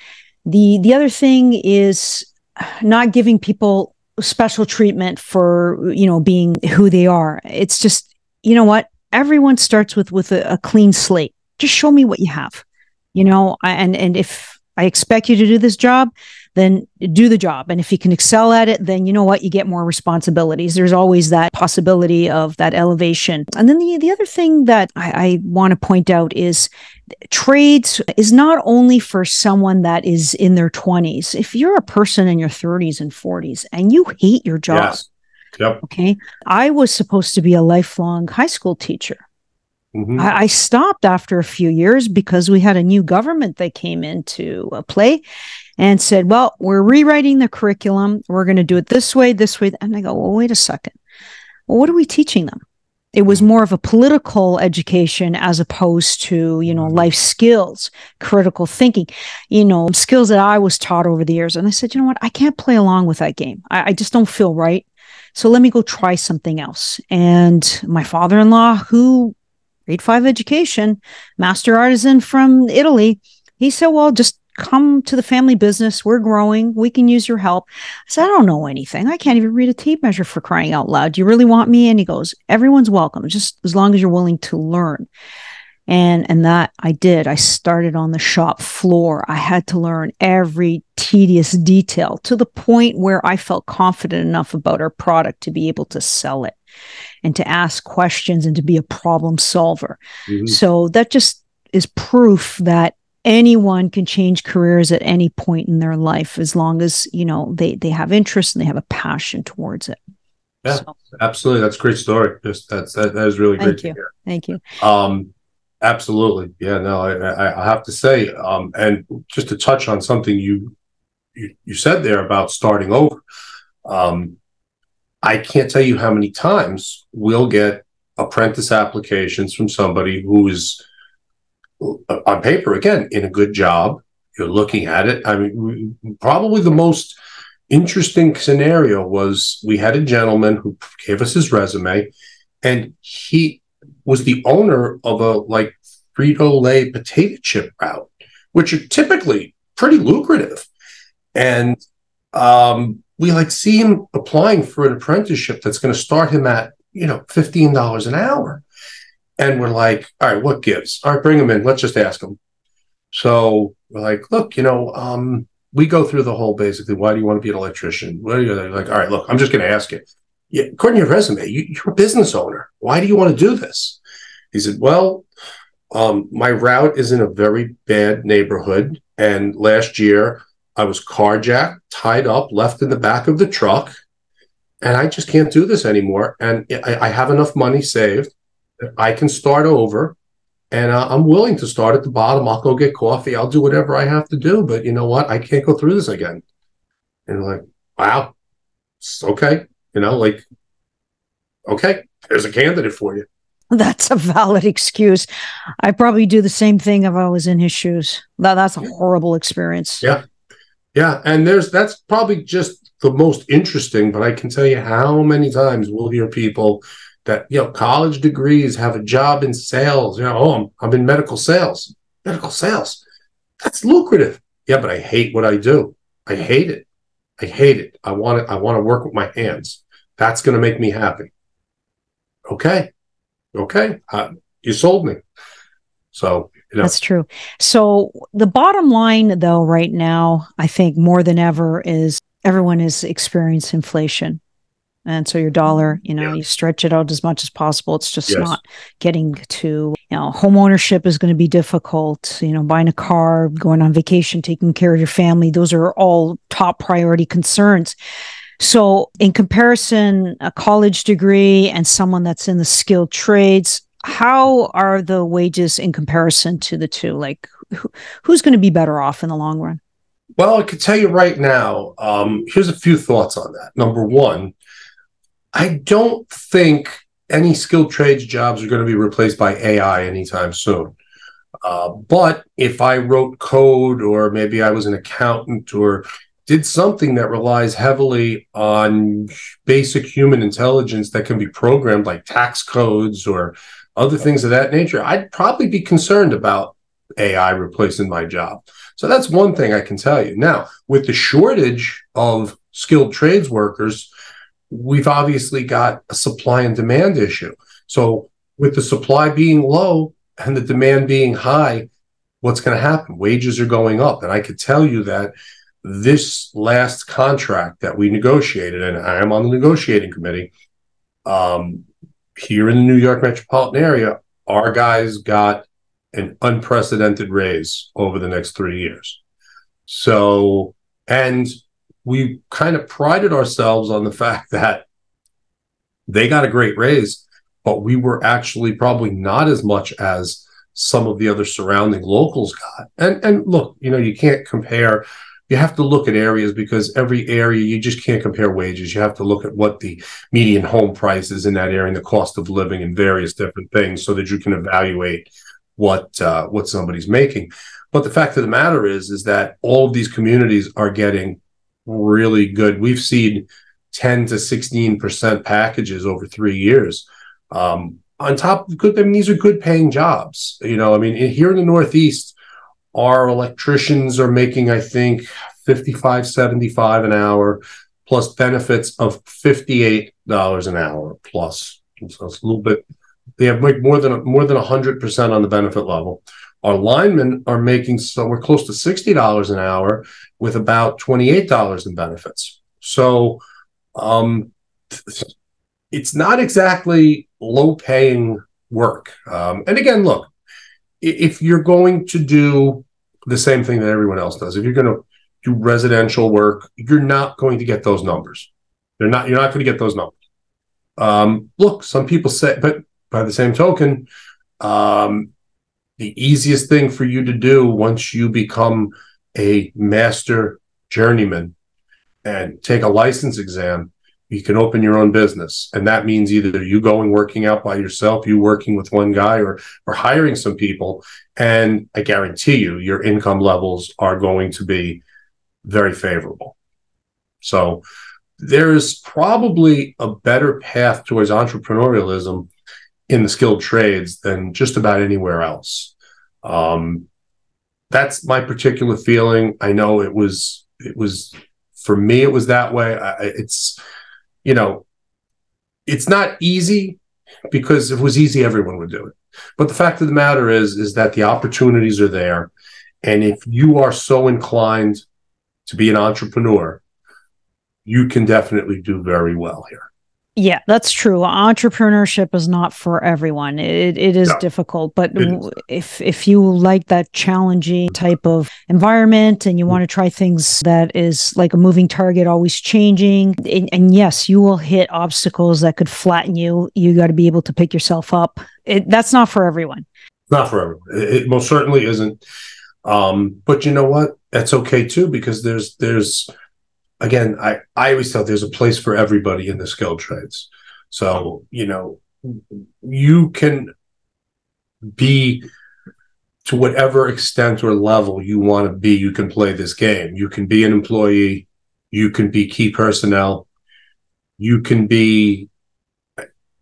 S1: The other thing is not giving people special treatment for, being who they are. It's just, what? Everyone starts with a clean slate. Just show me what you have, and if I expect you to do this job, then do the job. And if you can excel at it, then you know what? You get more responsibilities. There's always that possibility of that elevation. And then the other thing that I want to point out is trades is not only for someone that is in their 20s. If you're a person in your 30s and 40s and you hate your job,
S2: yes. Yep.
S1: Okay. I was supposed to be a lifelong high school teacher.
S2: Mm-hmm.
S1: I stopped after a few years because we had a new government that came into play and said, well, we're rewriting the curriculum. We're going to do it this way. And I go, well, wait a second. Well, what are we teaching them? It was more of a political education as opposed to, life skills, critical thinking, skills that I was taught over the years. And I said, you know what? I can't play along with that game. I just don't feel right. So let me go try something else. And my father-in-law, who grade 5 education, master artisan from Italy, he said, well, just come to the family business. We're growing. We can use your help. I said, I don't know anything. I can't even read a tape measure, for crying out loud. Do you really want me? And he goes, everyone's welcome, just as long as you're willing to learn. And that I did. I started on the shop floor. I had to learn every tedious detail to the point where I felt confident enough about our product to be able to sell it and to ask questions and to be a problem solver. Mm-hmm. So that just is proof that anyone can change careers at any point in their life, as long as, they have interest and they have a passion towards it.
S2: Yeah, so. Absolutely. That's a great story. That is really great to hear.
S1: Thank you.
S2: Absolutely. Yeah, no, I have to say, and just to touch on something you said there about starting over. I can't tell you how many times we'll get apprentice applications from somebody who is on paper, again, in a good job, you're looking at it. I mean, probably the most interesting scenario was we had a gentleman who gave us his resume, and he was the owner of a like Frito-Lay potato chip route, which are typically pretty lucrative. And we like see him applying for an apprenticeship that's going to start him at, $15 an hour. And we're like, all right, what gives? All right, bring him in. Let's just ask him. So we're like, look, we go through the whole basically, why do you want to be an electrician? What are you like? All right, look, I'm just going to ask you. Yeah, according to your resume, you're a business owner. Why do you want to do this? He said, well, my route is in a very bad neighborhood. And last year I was carjacked, tied up, left in the back of the truck. And I just can't do this anymore. And I have enough money saved that I can start over. And I'm willing to start at the bottom. I'll go get coffee. I'll do whatever I have to do. But you know what? I can't go through this again. And we're like, wow, it's okay. Okay, there's a candidate for you.
S1: That's a valid excuse. I probably do the same thing if I was in his shoes. That's a horrible experience.
S2: Yeah. Yeah. And that's probably just the most interesting, but I can tell you how many times we'll hear people that, college degrees, have a job in sales. I'm in medical sales. Medical sales. That's lucrative. Yeah, but I hate what I do. I hate it. I want to work with my hands. That's going to make me happy. Okay. You sold me. So,
S1: That's true. So the bottom line, though, right now, I think more than ever is everyone is experiencing inflation. And so your dollar, you stretch it out as much as possible. It's just not getting to, home ownership is going to be difficult, buying a car, going on vacation, taking care of your family. Those are all top priority concerns. So in comparison, a college degree and someone that's in the skilled trades, how are the wages in comparison to the two? Like who's going to be better off in the long run?
S2: Well, I can tell you right now, here's a few thoughts on that. Number one, I don't think any skilled trades jobs are going to be replaced by AI anytime soon. But if I wrote code, or maybe I was an accountant, or did something that relies heavily on basic human intelligence that can be programmed, like tax codes or other things of that nature, I'd probably be concerned about AI replacing my job. So that's one thing I can tell you. Now, with the shortage of skilled trades workers, we've obviously got a supply and demand issue. So with the supply being low and the demand being high, what's going to happen? Wages are going up. And I could tell you that this last contract that we negotiated, and I am on the negotiating committee, here in the New York metropolitan area, our guys got an unprecedented raise over the next 3 years. So, and we kind of prided ourselves on the fact that they got a great raise, but we were actually probably not as much as some of the other surrounding locals got. And look, you can't compare. You have to look at areas, because every area, you just can't compare wages. You have to look at what the median home price is in that area and the cost of living and various different things, so that you can evaluate what somebody's making. But the fact of the matter is that all of these communities are getting really good. We've seen 10 to 16% packages over 3 years. On top of good, these are good paying jobs. Here in the Northeast, our electricians are making, I think, $55, $75 an hour, plus benefits of $58 an hour plus. So it's a little bit. They have like more than 100% on the benefit level. Our linemen are making somewhere close to $60 an hour, with about $28 in benefits. So it's not exactly low-paying work. And again, look, if you're going to do the same thing that everyone else does, if you're going to do residential work, you're not going to get those numbers. You're not going to get those numbers. Look, some people say, but by the same token, the easiest thing for you to do once you become a master journeyman and take a license exam You can open your own business. And that means either you going working out by yourself, you working with one guy, or hiring some people. And I guarantee you, your income levels are going to be very favorable. So there's probably a better path towards entrepreneurialism in the skilled trades than just about anywhere else. That's my particular feeling. I know it was for me, it was that way. It's not easy, because if it was easy, everyone would do it. But the fact of the matter is that the opportunities are there. And if you are so inclined to be an entrepreneur, you can definitely do very well here.
S1: Yeah, that's true. Entrepreneurship is not for everyone. It is difficult, but if you like that challenging type of environment and you want to try things that is like a moving target, always changing, and yes, you will hit obstacles that could flatten you. You got to be able to pick yourself up. That's not for everyone.
S2: Not for everyone. It most certainly isn't. But you know what? That's okay too, because there's again, I always thought there's a place for everybody in the skilled trades. So, you can be to whatever extent or level you want to be. You can play this game. You can be an employee. You can be key personnel. You can be,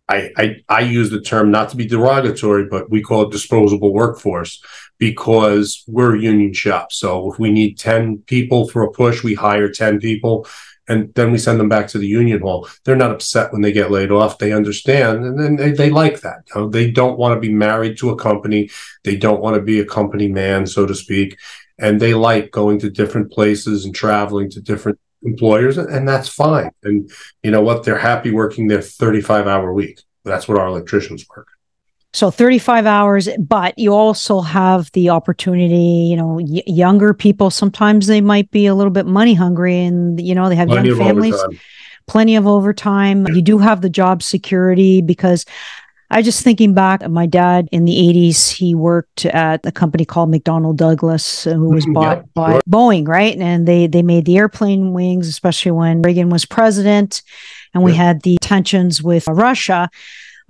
S2: I use the term not to be derogatory, but we call it disposable workforce, because we're a union shop. So if we need 10 people for a push, we hire 10 people, and then we send them back to the union hall. They're not upset when they get laid off. They understand, and then they like that. They don't want to be married to a company. They don't want to be a company man, so to speak. And they like going to different places and traveling to different employers, and that's fine. And you know what? They're happy working their 35-hour week. That's what our electricians work.
S1: So 35 hours, but you also have the opportunity, younger people, sometimes they might be a little bit money hungry, and, they have young families, plenty of overtime. You do have the job security, because I just thinking back, my dad in the 80s, he worked at a company called McDonnell Douglas, who was bought by Boeing, right? And they made the airplane wings, especially when Reagan was president, and we had the tensions with Russia.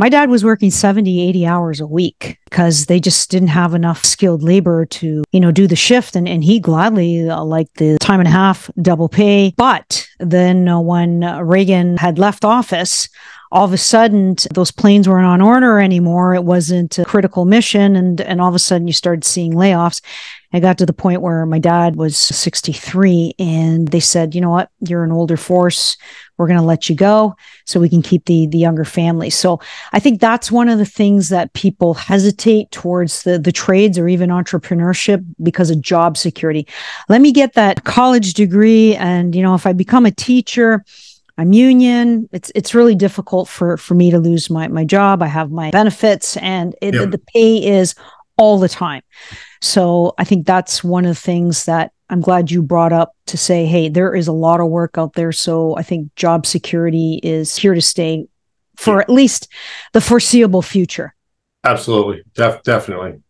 S1: My dad was working 70, 80 hours a week because they just didn't have enough skilled labor to, do the shift. And he gladly liked the time and a half double pay. But then when Reagan had left office, all of a sudden those planes weren't on order anymore. It wasn't a critical mission. And all of a sudden you started seeing layoffs. I got to the point where my dad was 63 and they said, you know what, you're an older force. We're going to let you go so we can keep the younger families. So I think that's one of the things that people hesitate towards the trades or even entrepreneurship because of job security. Let me get that college degree. And, if I become a teacher, I'm union. It's really difficult for me to lose my job. I have my benefits and the pay is all the time. So I think that's one of the things that I'm glad you brought up to say, hey, there is a lot of work out there. So I think job security is here to stay for at least the foreseeable future.
S2: Absolutely. Definitely.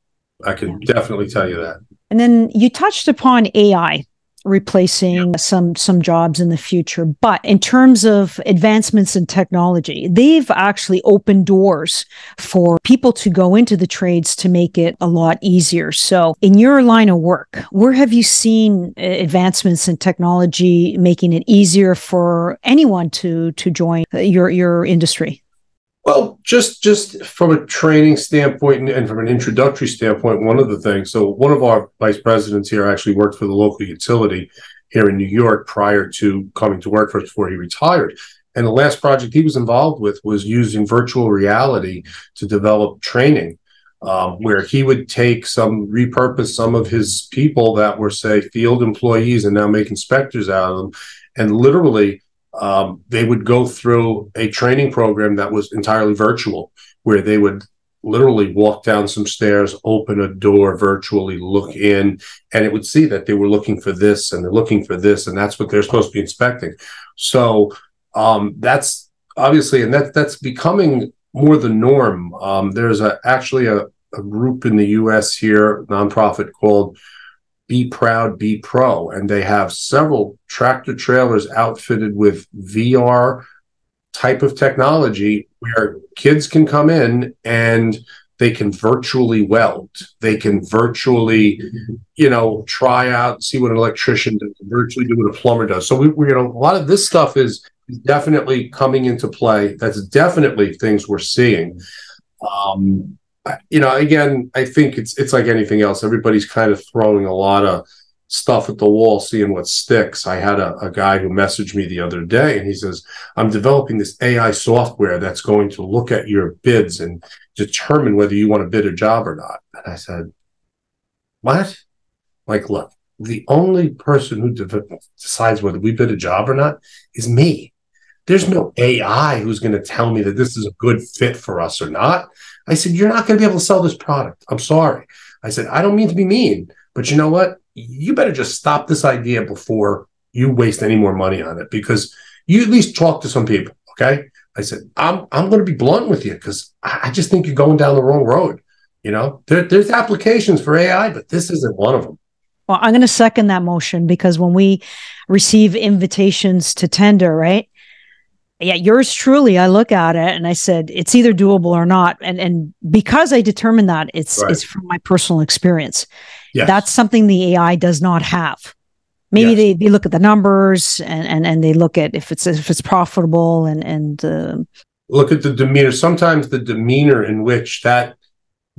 S2: I can definitely tell you that.
S1: And then you touched upon AI replacing some jobs in the future. But in terms of advancements in technology, they've actually opened doors for people to go into the trades to make it a lot easier. So in your line of work, where have you seen advancements in technology making it easier for anyone to join your industry?
S2: Well, just from a training standpoint and from an introductory standpoint, one of the things, so one of our vice presidents here actually worked for the local utility here in New York prior to coming to work for us before he retired. And the last project he was involved with was using virtual reality to develop training, where he would repurpose some of his people that were, say, field employees and now make inspectors out of them, and literally they would go through a training program that was entirely virtual, where they would literally walk down some stairs, open a door virtually, look in, and it would see that they were looking for this and they're looking for this, and that's what they're supposed to be inspecting. So that's obviously, and that's becoming more the norm. There's actually a group in the U.S. here, nonprofit called Be Proud, Be Pro, and they have several tractor trailers outfitted with VR type of technology where kids can come in and they can virtually weld. They can virtually, try out, see what an electrician does, virtually do what a plumber does. So we a lot of this stuff is definitely coming into play. That's definitely things we're seeing. Again, I think it's like anything else. Everybody's kind of throwing a lot of stuff at the wall, seeing what sticks. I had a guy who messaged me the other day, and he says, I'm developing this AI software that's going to look at your bids and determine whether you want to bid a job or not. And I said, what? Like, look, the only person who decides whether we bid a job or not is me. There's no AI who's going to tell me that this is a good fit for us or not. I said, you're not going to be able to sell this product. I'm sorry. I said, I don't mean to be mean, but you know what? You better just stop this idea before you waste any more money on it, because you at least talk to some people, okay? I said, I'm going to be blunt with you, because I just think you're going down the wrong road. There's applications for AI, but this isn't one of them.
S1: Well, I'm going to second that motion, because when we receive invitations to tender, right? Yeah, yours truly, I look at it and I said, it's either doable or not. And because I determined that, it's from my personal experience. Yes. That's something the AI does not have. Maybe they look at the numbers and they look at if it's profitable and
S2: look at the demeanor. Sometimes the demeanor in which that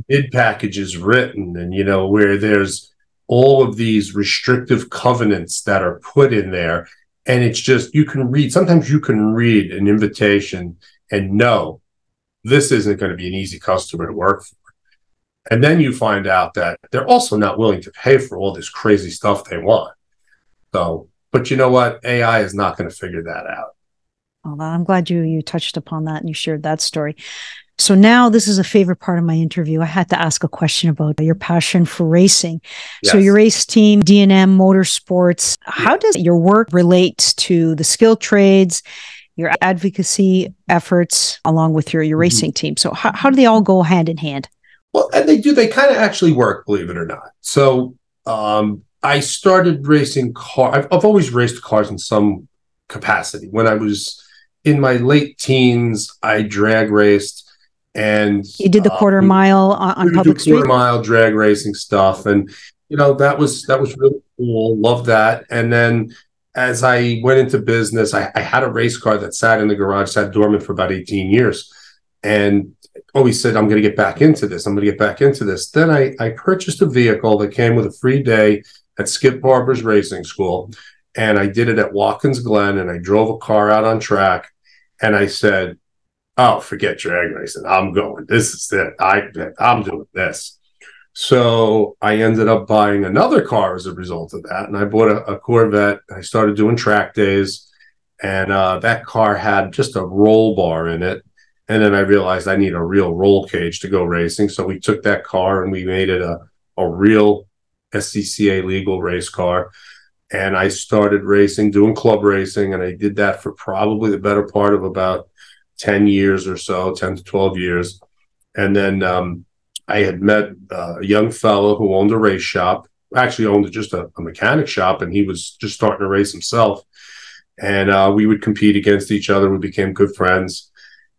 S2: bid package is written, and where there's all of these restrictive covenants that are put in there. And it's just, sometimes you can read an invitation and know this isn't going to be an easy customer to work for. And then you find out that they're also not willing to pay for all this crazy stuff they want. So, but you know what? AI is not going to figure that out.
S1: Well, I'm glad you touched upon that and you shared that story. So now this is a favorite part of my interview. I had to ask a question about your passion for racing. Yes. So your race team, D&M Motorsports, how does your work relate to the skilled trades, your advocacy efforts, along with your racing team? So how do they all go hand in hand?
S2: Well, and they kind of actually work, believe it or not. So I started racing cars. I've always raced cars in some capacity. When I was in my late teens, I drag raced. And
S1: you did the quarter mile on public street?
S2: Quarter mile drag racing stuff. And, that was really cool. Love that. And then as I went into business, I had a race car that sat in the garage, sat dormant for about 18 years. And always said, I'm going to get back into this. Then I purchased a vehicle that came with a free day at Skip Barber's racing school. And I did it at Watkins Glen, and I drove a car out on track. And I said, oh, forget drag racing. I'm going. This is it. I'm doing this. So I ended up buying another car as a result of that. And I bought a Corvette. I started doing track days. And that car had just a roll bar in it. And then I realized I need a real roll cage to go racing. So we took that car and we made it a real SCCA legal race car. And I started racing, doing club racing. And I did that for probably the better part of about 10 years or so, 10 to 12 years. And then I had met a young fellow who owned a race shop, actually owned just a mechanic shop, and he was just starting to race himself. And we would compete against each other. We became good friends.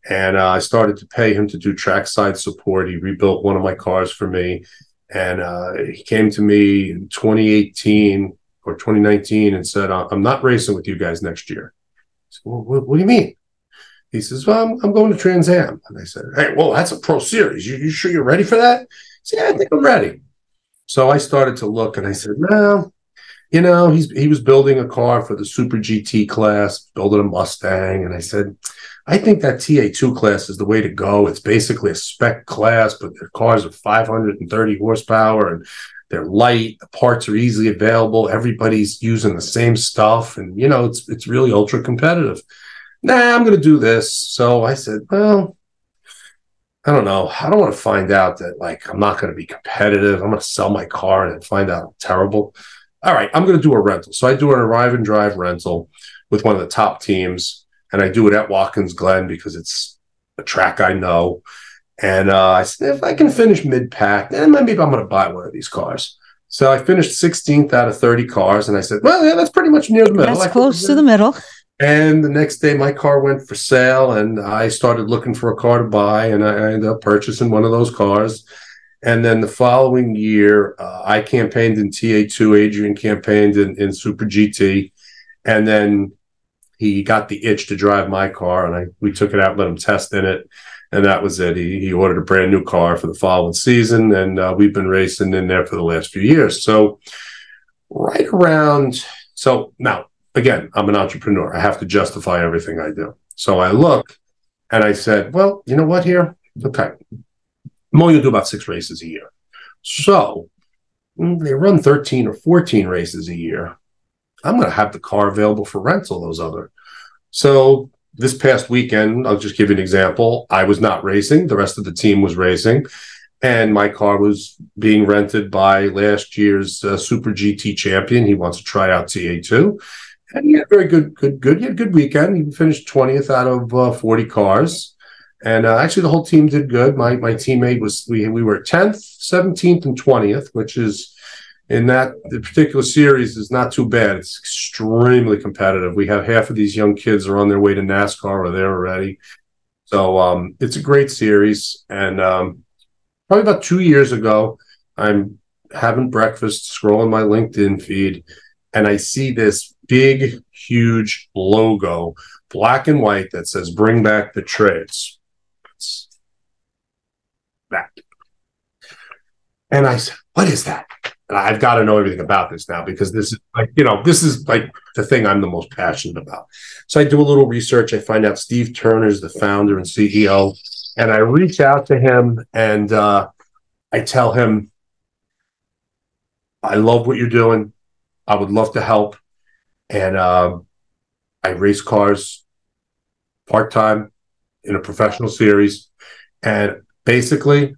S2: And I started to pay him to do trackside support. He rebuilt one of my cars for me. And he came to me in 2018 or 2019 and said, I'm not racing with you guys next year. I said, well, what do you mean? He says, well, I'm going to Trans Am. And I said, hey, well, that's a pro series. You sure you're ready for that? He said, yeah, I think I'm ready. So I started to look, and I said, well, he was building a car for the Super GT class, building a Mustang. And I said, I think that TA2 class is the way to go. It's basically a spec class, but their cars are 530 horsepower, and they're light. The parts are easily available. Everybody's using the same stuff. And, it's really ultra competitive. Nah, I'm going to do this. So I said, well, I don't know. I don't want to find out that, I'm not going to be competitive. I'm going to sell my car and then find out I'm terrible. All right, I'm going to do a rental. So I do an arrive and drive rental with one of the top teams, and I do it at Watkins Glen because it's a track I know. And I said, if I can finish mid-pack, then maybe I'm going to buy one of these cars. So I finished 16th out of 30 cars, and I said, well, yeah, that's pretty much near the middle.
S1: That's close to the middle.
S2: And the next day, my car went for sale, and I started looking for a car to buy, and I ended up purchasing one of those cars. And then the following year, I campaigned in TA2. Adrian campaigned in Super GT, and then he got the itch to drive my car, and we took it out, let him test in it, and that was it. He ordered a brand new car for the following season, and we've been racing in there for the last few years. So so now, again, I'm an entrepreneur. I have to justify everything I do. So I look, and I said, well, you know what here? Okay, I'm only going to do about 6 races a year. So they run 13 or 14 races a year. I'm going to have the car available for rental those other. So this past weekend, I'll just give you an example. I was not racing. The rest of the team was racing. And my car was being rented by last year's Super GT champion. He wants to try out TA2. And he had a very good. He had a good weekend. He finished 20th out of 40 cars. And actually, the whole team did good. My teammate we were 10th, 17th, and 20th, which is, in the particular series, is not too bad. It's extremely competitive. We have half of these young kids are on their way to NASCAR or there already. So it's a great series. And probably about 2 years ago, I'm having breakfast, scrolling my LinkedIn feed, and I see this big, huge logo, black and white, that says "Bring Back the Trades." It's that. And I said, what is that? And I've got to know everything about this now, because this is like the thing I'm the most passionate about. So I do a little research. I find out Steve Turner's the founder and CEO, and I reach out to him, and I tell him, I love what you're doing. I would love to help. And I race cars part-time in a professional series. And basically,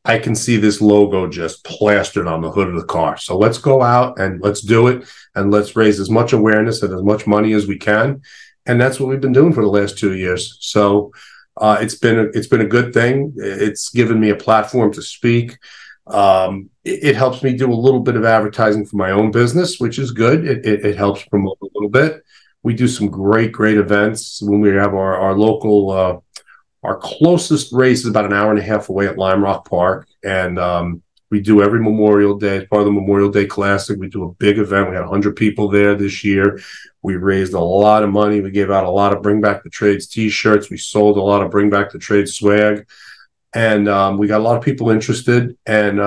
S2: I can see this logo just plastered on the hood of the car. So let's go out and let's do it, and let's raise as much awareness and as much money as we can. And that's what we've been doing for the last 2 years. So it's been a good thing. It's given me a platform to speak. It helps me do a little bit of advertising for my own business, which is good. It helps promote a little bit. We do some great events when we have our local. Our closest race is about an hour and a half away at Lime Rock Park, and we do every Memorial Day. As part of the Memorial Day Classic, we do a big event. We had 100 people there this year. We raised a lot of money. We gave out a lot of Bring Back the Trades T-shirts. We sold a lot of Bring Back the Trades swag, and we got a lot of people interested. And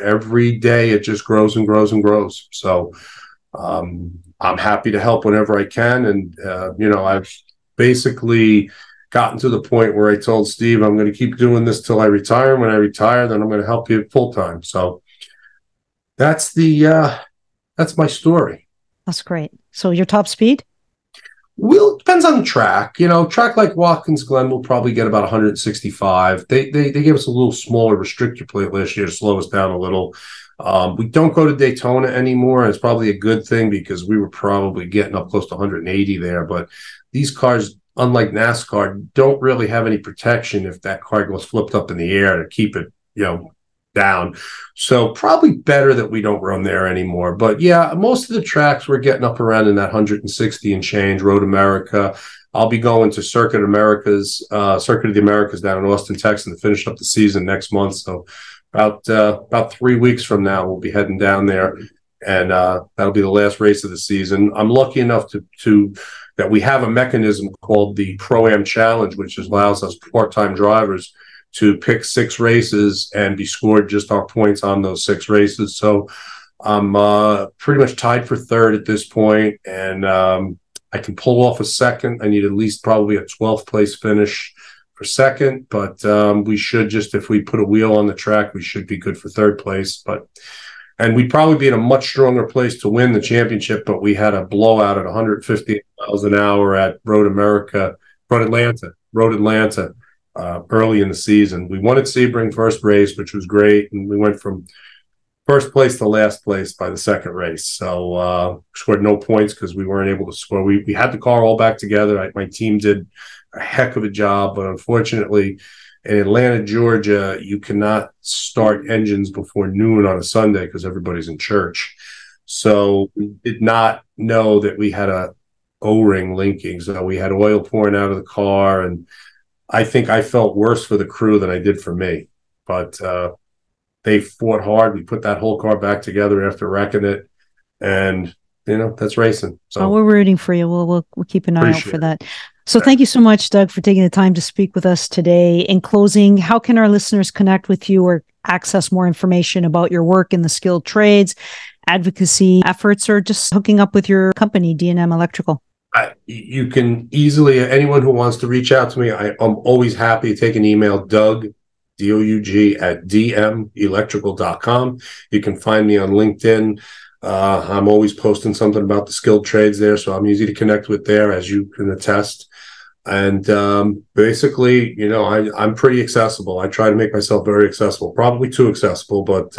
S2: every day it just grows and grows and grows. So I'm happy to help whenever I can, and I've basically gotten to the point where I told Steve, I'm going to keep doing this till I retire. When I retire, then I'm going to help you full time. So that's my story.
S1: That's great. So your top speed?
S2: Well, it depends on the track. Track like Watkins Glen will probably get about 165. They gave us a little smaller restrictor plate last year to slow us down a little. We don't go to Daytona anymore. It's probably a good thing, because we were probably getting up close to 180 there. But these cars, unlike NASCAR, don't really have any protection if that car goes flipped up in the air to keep it, down. So probably better that we don't run there anymore. But yeah, most of the tracks we're getting up around in that 160 and change. Road America. I'll be going to Circuit of the Americas down in Austin, Texas, to finish up the season next month. So about 3 weeks from now, we'll be heading down there, and that'll be the last race of the season. I'm lucky enough that we have a mechanism called the Pro-Am Challenge, which allows us part-time drivers to pick 6 races and be scored just our points on those 6 races. So I'm pretty much tied for third at this point, and I can pull off a second. I need at least probably a 12th place finish for second, but we should if we put a wheel on the track, we should be good for third place. And we'd probably be in a much stronger place to win the championship, but we had a blowout at 150 miles an hour at Road Atlanta, early in the season. We won at Sebring first race, which was great, and we went from first place to last place by the second race. So scored no points because we weren't able to score. We had the car all back together. My team did a heck of a job, but unfortunately, in Atlanta, Georgia, you cannot start engines before noon on a Sunday because everybody's in church. So we did not know that we had a O-ring linking. So we had oil pouring out of the car, and I think I felt worse for the crew than I did for me. But they fought hard. We put that whole car back together after wrecking it, and that's racing. So
S1: we're rooting for you. We'll keep an eye out for that. So
S2: Yeah.
S1: thank you so much, Doug, for taking the time to speak with us today. In closing, how can our listeners connect with you or access more information about your work in the skilled trades, advocacy efforts, or just hooking up with your company, D&M Electrical?
S2: You can easily, anyone who wants to reach out to me, I'm always happy to take an email, Doug, D-O-U-G, at dmelectrical.com. You can find me on LinkedIn. I'm always posting something about the skilled trades there, so I'm easy to connect with there, as you can attest. And basically, I'm pretty accessible. I try to make myself very accessible, probably too accessible, but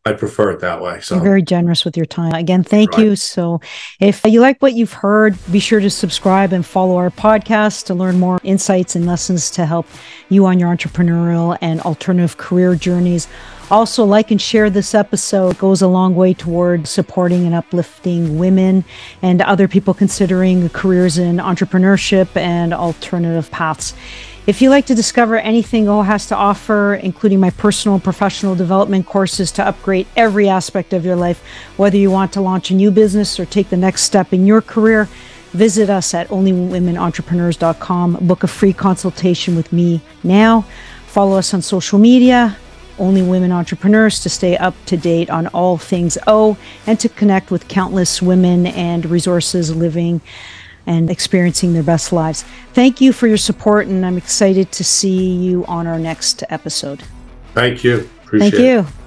S2: I prefer it that way. So
S1: you're very generous with your time. Again, thank you. So if you like what you've heard, be sure to subscribe and follow our podcast to learn more insights and lessons to help you on your entrepreneurial and alternative career journeys. Also, like and share this episode. It goes a long way toward supporting and uplifting women and other people considering careers in entrepreneurship and alternative paths. If you'd like to discover anything O has to offer, including my personal and professional development courses to upgrade every aspect of your life, whether you want to launch a new business or take the next step in your career, visit us at onlywomenentrepreneurs.com. Book a free consultation with me now. Follow us on social media, Only Women Entrepreneurs, to stay up to date on all things O and to connect with countless women and resources living and experiencing their best lives. Thank you for your support, and I'm excited to see you on our next episode.
S2: Thank you. Appreciate it.
S1: Thank you.